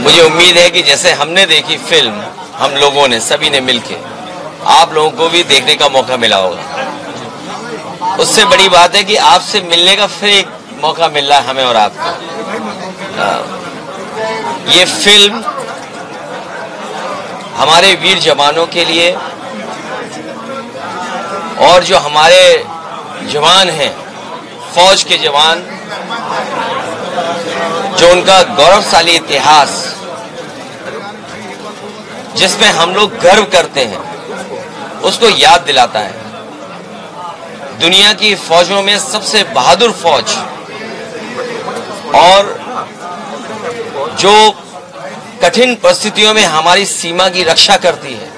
मुझे उम्मीद है कि जैसे हमने देखी फिल्म, हम लोगों ने सभी ने मिलके, आप लोगों को भी देखने का मौका मिला होगा। उससे बड़ी बात है कि आपसे मिलने का फिर एक मौका मिल रहा है हमें और आपको। ये फिल्म हमारे वीर जवानों के लिए और जो हमारे जवान हैं, फौज के जवान, जो उनका गौरवशाली इतिहास जिसमें हम लोग गर्व करते हैं, उसको याद दिलाता है। दुनिया की फौजों में सबसे बहादुर फौज और जो कठिन परिस्थितियों में हमारी सीमा की रक्षा करती है,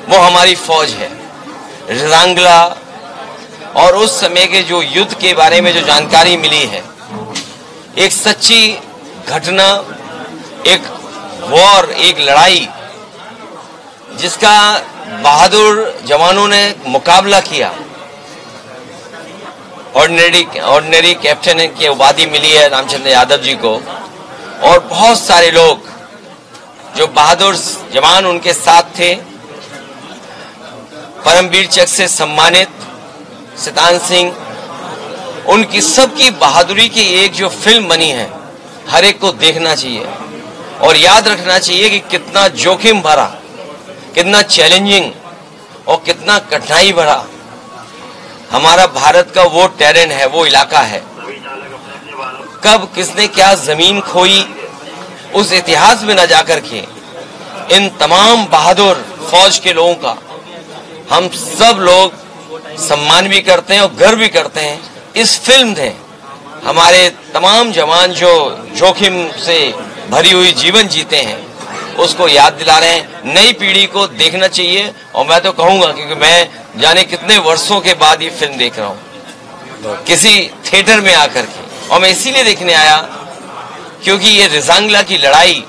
वो हमारी फौज है। रिजांगला और उस समय के जो युद्ध के बारे में जो जानकारी मिली है, एक सच्ची घटना, एक वॉर, एक लड़ाई जिसका बहादुर जवानों ने मुकाबला किया। ऑर्डिनरी कैप्टन की उपाधि मिली है रामचंद्र यादव जी को, और बहुत सारे लोग जो बहादुर जवान उनके साथ थे। परमवीर चक्र से सम्मानित सितान सिंह, उनकी सबकी बहादुरी की एक जो फिल्म बनी है, हर एक को देखना चाहिए और याद रखना चाहिए कि कितना जोखिम भरा, कितना चैलेंजिंग और कितना कठिनाई भरा हमारा भारत का वो टेरेन है, वो इलाका है। कब किसने क्या जमीन खोई, उस इतिहास में न जाकर के इन तमाम बहादुर फौज के लोगों का हम सब लोग सम्मान भी करते हैं और गर्व भी करते हैं। इस फिल्म ने हमारे तमाम जवान जो जोखिम से भरी हुई जीवन जीते हैं, उसको याद दिला रहे हैं। नई पीढ़ी को देखना चाहिए, और मैं तो कहूंगा, क्योंकि मैं जाने कितने वर्षों के बाद ये फिल्म देख रहा हूं किसी थिएटर में आकर के, और मैं इसीलिए देखने आया क्योंकि ये रिजांगला की लड़ाई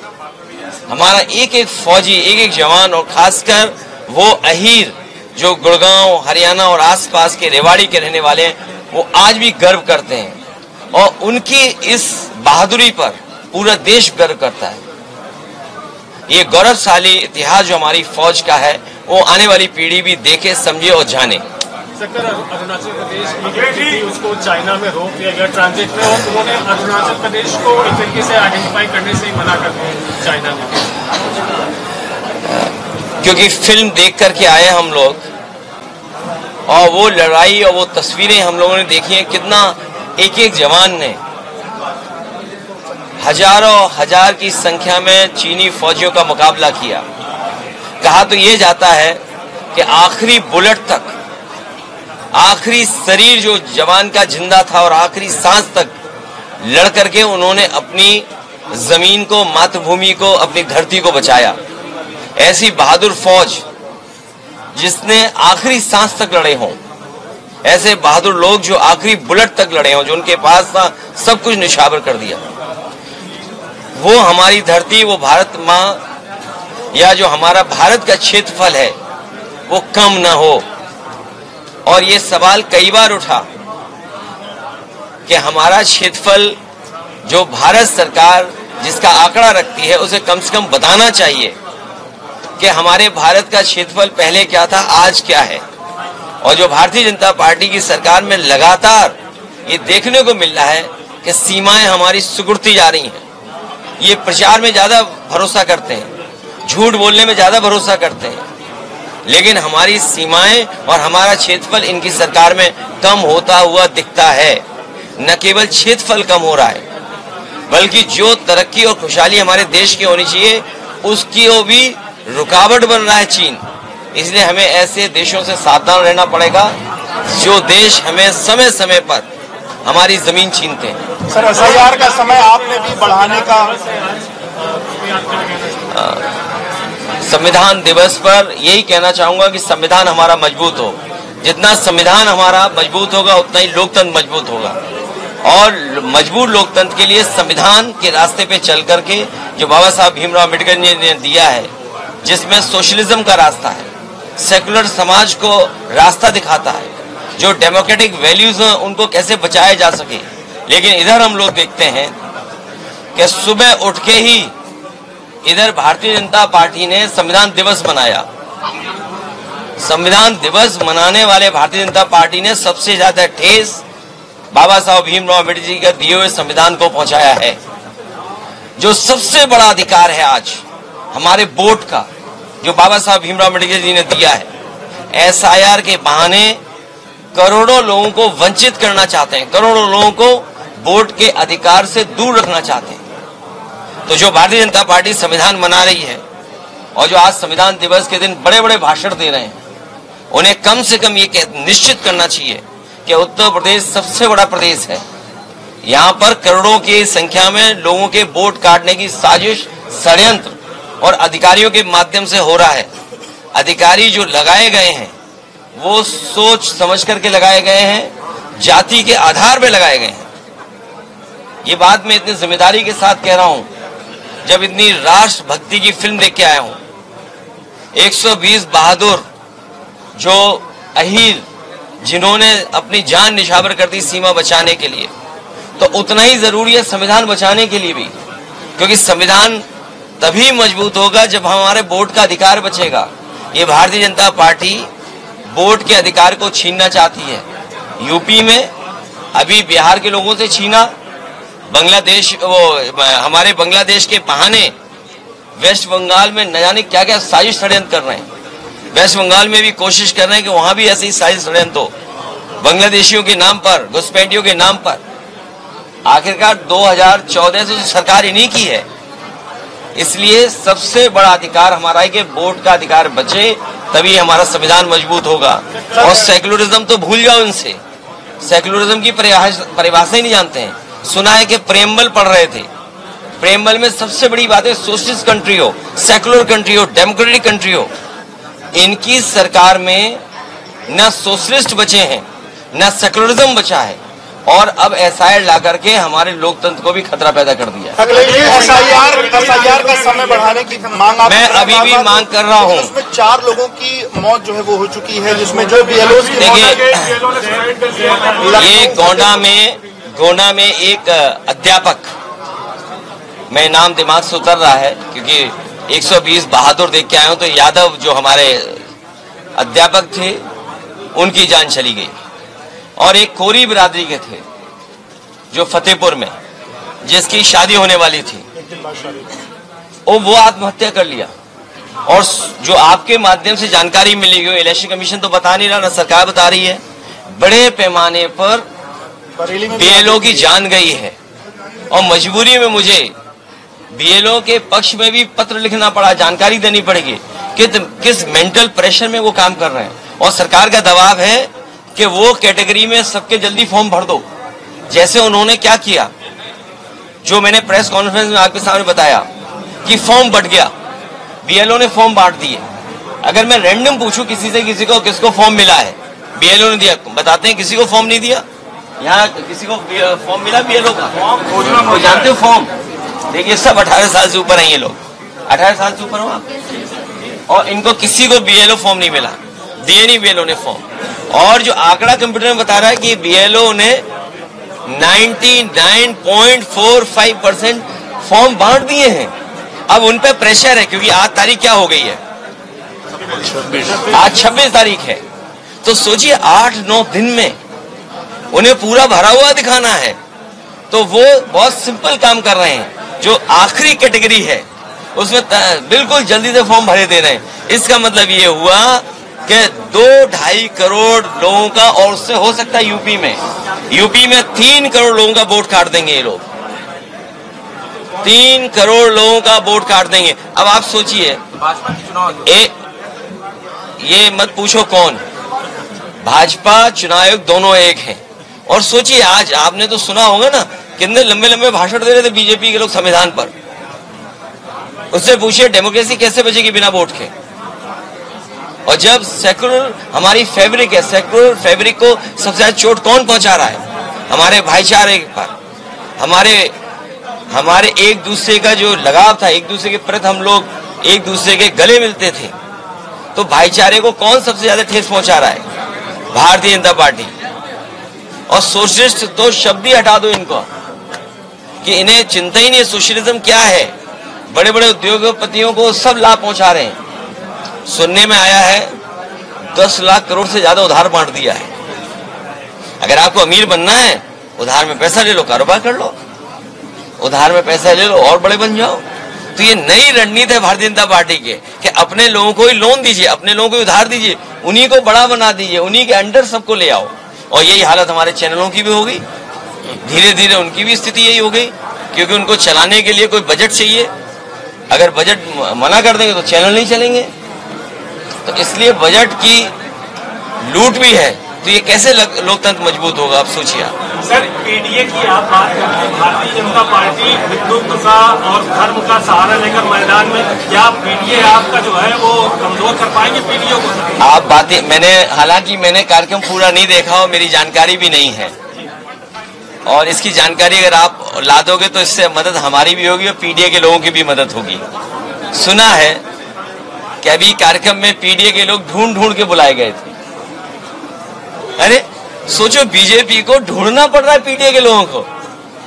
हमारा एक एक फौजी, एक एक जवान, और खासकर वो अहीर जो गुड़गांव, हरियाणा और आसपास के रेवाड़ी के रहने वाले हैं, वो आज भी गर्व करते हैं, और उनकी इस बहादुरी पर पूरा देश गर्व करता है। ये गौरवशाली इतिहास जो हमारी फौज का है, वो आने वाली पीढ़ी भी देखे, समझे और जाने। अरुणाचल प्रदेश उसको चाइना में रोक दिया गया ट्रांजिट में, और उन्होंने अरुणाचल प्रदेश को एक तरीके से आइडेंटिफाई करने से ही मना कर दिया चाइना में, क्योंकि फिल्म देख करके आए हम लोग, और वो लड़ाई और वो तस्वीरें हम लोगों ने देखी हैं। कितना एक एक जवान ने हजारों हजार की संख्या में चीनी फौजियों का मुकाबला किया। कहा तो ये जाता है कि आखिरी बुलेट तक, आखिरी शरीर जो जवान का जिंदा था और आखिरी सांस तक लड़ करके उन्होंने अपनी जमीन को, मातृभूमि को, अपनी धरती को बचाया। ऐसी बहादुर फौज जिसने आखिरी सांस तक लड़े हों, ऐसे बहादुर लोग जो आखिरी बुलेट तक लड़े हों, जो उनके पास था सब कुछ निछावर कर दिया। वो हमारी धरती, वो भारत माँ, या जो हमारा भारत का क्षेत्रफल है, वो कम ना हो। और ये सवाल कई बार उठा कि हमारा क्षेत्रफल जो भारत सरकार जिसका आंकड़ा रखती है, उसे कम से कम बताना चाहिए कि हमारे भारत का क्षेत्रफल पहले क्या था, आज क्या है। और जो भारतीय जनता पार्टी की सरकार में लगातार ये देखने को मिल रहा है कि सीमाएं हमारी सिकुड़ती जा रही हैं। ये प्रचार में ज्यादा भरोसा करते हैं, झूठ बोलने में ज्यादा भरोसा करते हैं, लेकिन हमारी सीमाएं और हमारा क्षेत्रफल इनकी सरकार में कम होता हुआ दिखता है। न केवल क्षेत्रफल कम हो रहा है, बल्कि जो तरक्की और खुशहाली हमारे देश की होनी चाहिए, उसकी वो भी रुकावट बन रहा है चीन। इसलिए हमें ऐसे देशों से सावधान रहना पड़ेगा जो देश हमें समय समय पर हमारी जमीन छीनते हैं। सर, एसआईआर का समय आपने भी बढ़ाने का, संविधान दिवस पर यही कहना चाहूंगा कि संविधान हमारा मजबूत हो। जितना संविधान हमारा मजबूत होगा, उतना ही लोकतंत्र मजबूत होगा। और मजबूत लोकतंत्र के लिए संविधान के रास्ते पे चल करके जो बाबा साहब भीमराव अम्बेडकर ने दिया है, जिसमें सोशलिज्म का रास्ता है, सेकुलर समाज को रास्ता दिखाता है, जो डेमोक्रेटिक वैल्यूज हैं उनको कैसे बचाया जा सके। लेकिन इधर हम लोग देखते हैं कि सुबह उठ के ही इधर भारतीय जनता पार्टी ने संविधान दिवस मनाया। संविधान दिवस मनाने वाले भारतीय जनता पार्टी ने सबसे ज्यादा ठेस बाबा साहब भीमराव अम्बेडकर जी का दिए हुए संविधान को पहुंचाया है। जो सबसे बड़ा अधिकार है आज हमारे वोट का, जो बाबा साहब भीमराव अम्बेडकर जी ने दिया है, SIR के बहाने करोड़ों लोगों को वंचित करना चाहते हैं, करोड़ों लोगों को वोट के अधिकार से दूर रखना चाहते हैं। तो जो भारतीय जनता पार्टी संविधान मना रही है और जो आज संविधान दिवस के दिन बड़े बड़े भाषण दे रहे हैं, उन्हें कम से कम ये निश्चित करना चाहिए कि उत्तर प्रदेश सबसे बड़ा प्रदेश है। यहाँ पर करोड़ों की संख्या में लोगों के वोट काटने की साजिश, षड्यंत्र और अधिकारियों के माध्यम से हो रहा है। अधिकारी जो लगाए गए हैं वो सोच समझ करके लगाए गए हैं, जाति के आधार पर लगाए गए हैं। ये बात मैं इतनी जिम्मेदारी के साथ कह रहा हूं, जब इतनी राष्ट्रभक्ति की फिल्म देख के आया हूं। 120 बहादुर जो अहीर, जिन्होंने अपनी जान निछावर कर दी सीमा बचाने के लिए, तो उतना ही जरूरी है संविधान बचाने के लिए भी, क्योंकि संविधान तभी मजबूत होगा जब हमारे वोट का अधिकार बचेगा। ये भारतीय जनता पार्टी वोट के अधिकार को छीनना चाहती है। यूपी में अभी बिहार के लोगों से छीना, बांग्लादेश, वो हमारे बांग्लादेश के बहाने वेस्ट बंगाल में न जाने क्या क्या साजिश षड्यंत्र कर रहे हैं। वेस्ट बंगाल में भी कोशिश कर रहे हैं कि वहां भी ऐसी साजिश षड्यंत्र हो, बांग्लादेशियों के नाम पर, घुसपैठियों के नाम पर। आखिरकार 2014 से सरकार इन्हीं की है, इसलिए सबसे बड़ा अधिकार हमारा है कि वोट का अधिकार बचे, तभी हमारा संविधान मजबूत होगा। और सेकुलरिज्म तो भूल जाओ इनसे, सेकुलरिज्म की परिभाषा ही नहीं जानते हैं। सुना है कि प्रेमबल पढ़ रहे थे, प्रेमबल में सबसे बड़ी बात है सोशलिस्ट कंट्री हो, सेकुलर कंट्री हो, डेमोक्रेटिक कंट्री हो। इनकी सरकार में न सोशलिस्ट बचे हैं न सेकुलरिज्म बचा है, और अब SIR ला करके हमारे लोकतंत्र को भी खतरा पैदा कर दिया। SIR का समय बढ़ाने की मांग मैं अभी भी मांग कर रहा हूँ। उसमें 4 लोगों की मौत जो है वो हो चुकी है, जिसमें जो BLOs की ये गोंडा में एक अध्यापक, मैं नाम दिमाग से उतर रहा है क्योंकि 120 बहादुर देख के आए हूं, तो यादव जो हमारे अध्यापक थे उनकी जान चली गई, और एक कोरी बिरादरी के थे जो फतेहपुर में, जिसकी शादी होने वाली थी, वो आत्महत्या कर लिया। और जो आपके माध्यम से जानकारी मिली गई, इलेक्शन कमीशन तो बता नहीं रहा, ना सरकार बता रही है, बड़े पैमाने पर BLO की जान गई है। और मजबूरी में मुझे BLO के पक्ष में भी पत्र लिखना पड़ा, जानकारी देनी पड़ेगी कि किस मेंटल प्रेशर में वो काम कर रहे हैं। और सरकार का दबाव है कि वो कैटेगरी में सबके जल्दी फॉर्म भर दो। जैसे उन्होंने क्या किया, जो मैंने प्रेस कॉन्फ्रेंस में आपके सामने बताया कि फॉर्म बट गया, BLO ने फॉर्म बांट दिए। अगर मैं रैंडम पूछूं किसी से, किसको फॉर्म मिला है, BLO ने दिया, बताते हैं किसी को फॉर्म नहीं दिया। यहाँ किसी को फॉर्म मिला BLO का? वो जानते हो फॉर्म? देखिए सब 18 साल से ऊपर हैं ये लोग, 18 साल से ऊपर हो आप, और इनको किसी को BLO फॉर्म नहीं मिला, दिए नहीं BLO ने फॉर्म। और जो आंकड़ा कंप्यूटर में बता रहा है कि BLO ने 99.45% फॉर्म बांट दिए हैं। अब उन पे प्रेशर है, क्योंकि आज तारीख क्या हो गई है, आज 26 तारीख है। तो सोचिए 8-9 दिन में उन्हें पूरा भरा हुआ दिखाना है, तो वो बहुत सिंपल काम कर रहे हैं। जो आखिरी कैटेगरी है उसमें बिल्कुल जल्दी से फॉर्म भरे दे रहे हैं। इसका मतलब ये हुआ कि 2-2.5 करोड़ लोगों का, और उससे हो सकता है यूपी में 3 करोड़ लोगों का वोट काट देंगे ये लोग, 3 करोड़ लोगों का वोट काट देंगे। अब आप सोचिए, ये मत पूछो कौन, भाजपा चुनाव आयोग दोनों एक हैं। और सोचिए आज आपने तो सुना होगा ना, कितने लंबे लंबे भाषण दे रहे थे बीजेपी के लोग संविधान पर। उससे पूछिए डेमोक्रेसी कैसे बचेगी बिना वोट के। और जब सेकुलर हमारी फैब्रिक है, सेकुलर फैब्रिक को सबसे ज्यादा चोट कौन पहुंचा रहा है? हमारे भाईचारे पर, हमारे एक दूसरे का जो लगाव था, एक दूसरे के प्रति हम लोग एक दूसरे के गले मिलते थे, तो भाईचारे को कौन सबसे ज्यादा ठेस पहुंचा रहा है? भारतीय जनता पार्टी। और सोशलिस्ट तो शब्द ही हटा दो इनको, कि इन्हें चिंता ही नहीं है सोशलिज्म क्या है। बड़े बड़े उद्योगपतियों को सब लाभ पहुंचा रहे हैं। सुनने में आया है 10 लाख करोड़ से ज्यादा उधार बांट दिया है। अगर आपको अमीर बनना है, उधार में पैसा ले लो, कारोबार कर लो, उधार में पैसा ले लो और बड़े बन जाओ। तो ये नई रणनीति है भारतीय जनता पार्टी के कि अपने लोगों को ही लोन दीजिए, अपने लोगों को उधार दीजिए, उन्हीं को बड़ा बना दीजिए, उन्हीं के अंडर सबको ले आओ। और यही हालत हमारे चैनलों की भी होगी, धीरे धीरे उनकी भी स्थिति यही हो गई, क्योंकि उनको चलाने के लिए कोई बजट चाहिए। अगर बजट मना कर देंगे तो चैनल नहीं चलेंगे। तो इसलिए बजट की लूट भी है, तो ये कैसे लोकतंत्र मजबूत होगा, आप सोचिए। सर, पीडीए की आप बात करते हैं, भारतीय जनता पार्टी हिंदुत्व का और धर्म का सहारा लेकर मैदान में, क्या पीडीए आपका जो है वो कमजोर कर पाएंगे पीडीए को? आप बातें, हालांकि मैंने कार्यक्रम पूरा नहीं देखा और मेरी जानकारी भी नहीं है, और इसकी जानकारी अगर आप ला दोगे तो इससे मदद हमारी भी होगी और पीडीए के लोगों की भी मदद होगी। सुना है कि अभी कार्यक्रम में पीडीए के लोग ढूंढ ढूंढ के बुलाए गए थे। अरे सोचो, बीजेपी को ढूंढना पड़ रहा है पीडीए के लोगों को।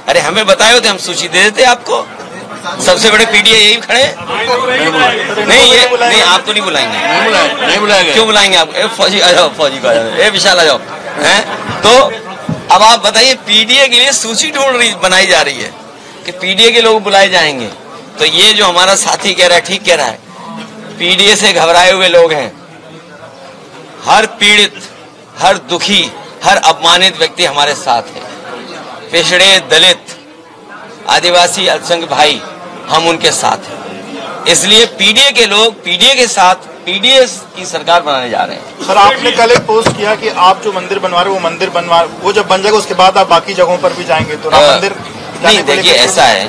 अरे हमें बताए होते, हम सूची दे देते आपको। सबसे बड़े पीडीए यही खड़े हैं। नहीं, आप तो नहीं बुलाएंगे। नहीं बुलाएंगे। क्यों बुलाएंगे आप? फौजी आ जाओ, फौजी को आ जाओ, विशाल आ जाओ। तो अब आप बताइए, पीडीए के लिए सूची बनाई जा रही है कि पीडीए के लोग बुलाए जाएंगे। तो ये जो हमारा साथी कह रहा है, ठीक कह रहा है, पीडीए से घबराए हुए लोग हैं। हर पीड़ित, हर दुखी, हर अपमानित व्यक्ति हमारे साथ है। पिछड़े, दलित, आदिवासी, अल्पसंख्यक भाई, हम उनके साथ हैं। इसलिए पीडीए के लोग पीडीए के साथ पीडीए की सरकार बनाने जा रहे हैं। सर, आपने कल एक पोस्ट किया कि आप जो मंदिर बनवा रहे हो, वो मंदिर वो जब बन जाएगा उसके बाद आप बाकी जगहों पर भी जाएंगे, तो राम मंदिर नहीं। देखिए, ऐसा है,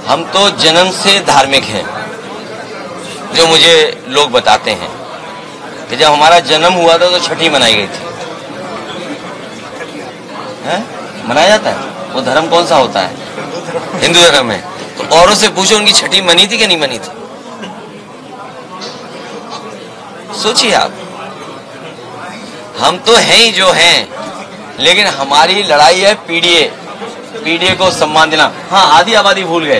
हम तो जन्म से धार्मिक हैं। जो मुझे लोग बताते हैं कि जब हमारा जन्म हुआ था तो छठी मनाई गई थी। मनाया जाता है। वो धर्म कौन सा होता है? हिंदू धर्म है। तो औरों से पूछो, उनकी छठी मनी थी कि नहीं मनी थी? सोचिए आप। हम तो हैं ही जो हैं, लेकिन हमारी लड़ाई है पीडीए को सम्मान देना। हाँ, आधी आबादी भूल गए।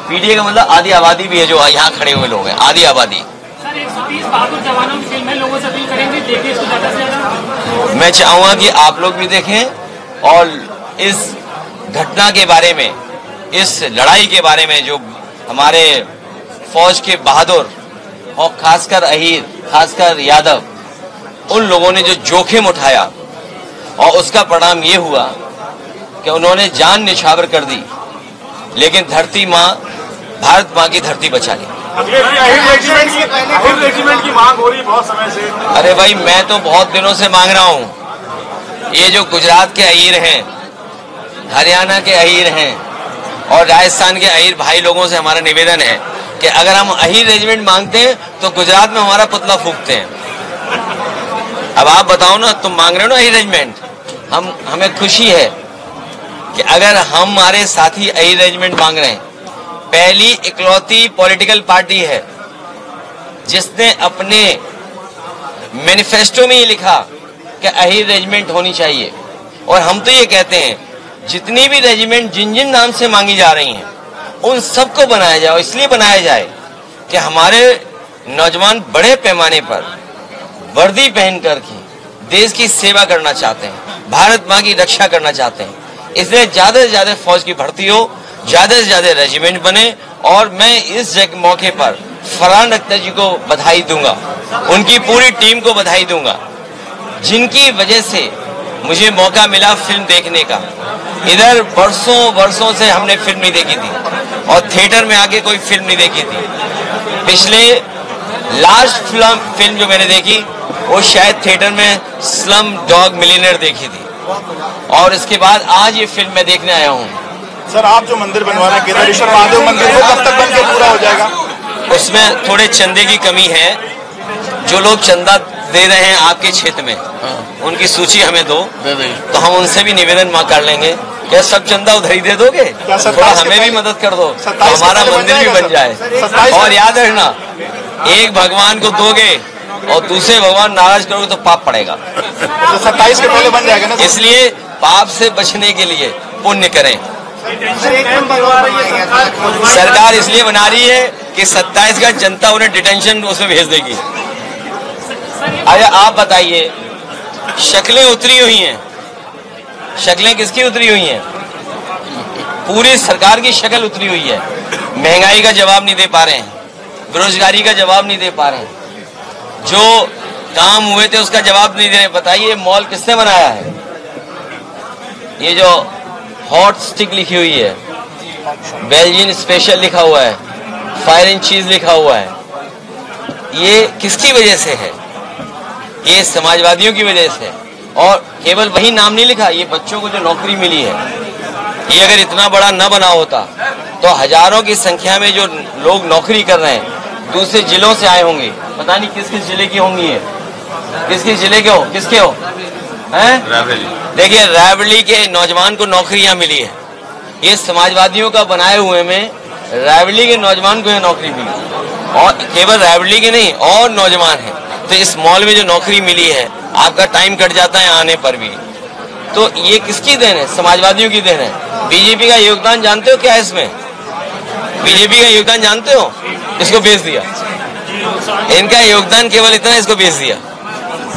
पीडीए का मतलब आधी आबादी भी है जो यहाँ खड़े हुए लोग हैं, आधी आबादी। सर, 130 बहादुर जवानों की फिल्म है, लोगों से अपील करेंगे देखिए इसको ज्यादा से ज्यादा। मैं चाहूंगा कि आप लोग भी देखें और इस घटना के बारे में, इस लड़ाई के बारे में, जो हमारे फौज के बहादुर और खासकर अहीर, खासकर यादव, उन लोगों ने जो जोखिम उठाया और उसका परिणाम ये हुआ कि उन्होंने जान निछावर कर दी, लेकिन धरती माँ, भारत माँ की धरती बचा ली। रेजिमेंट की मांग हो रही बहुत समय से। अरे भाई, मैं तो बहुत दिनों से मांग रहा हूँ। ये जो गुजरात के अहीर हैं, हरियाणा के अहीर हैं और राजस्थान के अहीर भाई लोगों से हमारा निवेदन है कि अगर हम अहीर रेजिमेंट मांगते हैं तो गुजरात में हमारा पुतला फूंकते हैं। अब आप बताओ ना, तुम मांग रहे हो ना अहीर रेजिमेंट, हमें खुशी है कि अगर हमारे साथी अहीर रेजिमेंट मांग रहे हैं। पहली इकलौती पॉलिटिकल पार्टी है जिसने अपने मैनिफेस्टो में ये लिखा कि अहीर रेजिमेंट होनी चाहिए। और हम तो ये कहते हैं, जितनी भी रेजिमेंट जिन जिन नाम से मांगी जा रही हैं, उन सबको बनाया जाए। इसलिए बनाया जाए कि हमारे नौजवान बड़े पैमाने पर वर्दी पहन कर के देश की सेवा करना चाहते हैं, भारत माँ की रक्षा करना चाहते हैं। इसलिए ज्यादा से ज्यादा फौज की भर्ती हो, ज्यादा से ज्यादा रेजिमेंट बने। और मैं इस मौके पर फरहान अख्तर जी को बधाई दूंगा, उनकी पूरी टीम को बधाई दूंगा, जिनकी वजह से मुझे मौका मिला फिल्म देखने का। इधर वर्षों से हमने फिल्म नहीं देखी थी और थिएटर में आके कोई फिल्म नहीं देखी थी। पिछले लास्ट फिल्म जो मैंने देखी वो शायद थिएटर में स्लम डॉग मिलियनेयर देखी थी, और इसके बाद आज ये फिल्म मैं देखने आया हूँ। सर, आप जो मंदिर बनवा रहे हैं केदारेश्वर महादेव मंदिर, वो कब तक बन के पूरा हो जाएगा? उसमें थोड़े चंदे की कमी है। जो लोग चंदा दे रहे हैं आपके क्षेत्र में, उनकी सूची हमें दो, तो हम उनसे भी निवेदन कर लेंगे। क्या सब चंदा उधर ही दे दोगे? थोड़ा हमें भी मदद कर दो, तो हमारा मंदिर भी बन जाए। और याद रखना, एक भगवान को दोगे और दूसरे भगवान नाराज करोगे तो पाप पड़ेगा। 27 के पहले बन जाएगा ना? इसलिए पाप से बचने के लिए पुण्य करें, सरकार इसलिए बना रही है कि 27 का जनता उन्हें डिटेंशन उसमें भेज देगी। अच्छा आप बताइए, शक्लें उतरी हुई हैं, शक्लें किसकी उतरी हुई हैं? पूरी सरकार की शक्ल उतरी हुई है। महंगाई का जवाब नहीं दे पा रहे हैं, बेरोजगारी का जवाब नहीं दे पा रहे हैं, जो काम हुए थे उसका जवाब नहीं दे रहे। बताइए मॉल किसने बनाया है? ये जो हॉट स्टिक लिखी हुई है, बेल्जियन स्पेशल लिखा हुआ है, फायर एंड चीज लिखा हुआ है, ये किसकी वजह से है? ये समाजवादियों की वजह से। और केवल वही नाम नहीं लिखा, ये बच्चों को जो नौकरी मिली है, ये अगर इतना बड़ा न बना होता तो हजारों की संख्या में जो लोग नौकरी कर रहे हैं दूसरे जिलों से आए होंगे। पता नहीं किस किस जिले की होंगी, ये किस किस जिले के हो, किसके हो हैं? देखिए रायबरेली के नौजवान को नौकरी यहाँ मिली है। ये समाजवादियों का बनाए हुए में रायबरेली के नौजवान को यहाँ नौकरी मिली, और केवल रायबरेली के नहीं और नौजवान हैं। तो इस मॉल में जो नौकरी मिली है, आपका टाइम कट जाता है आने पर भी। तो ये किसकी देन है? समाजवादियों की देन है। बीजेपी का योगदान जानते हो क्या है इसमें? बीजेपी का योगदान जानते हो? इसको बेच दिया। इनका योगदान केवल इतना, इसको बेच दिया।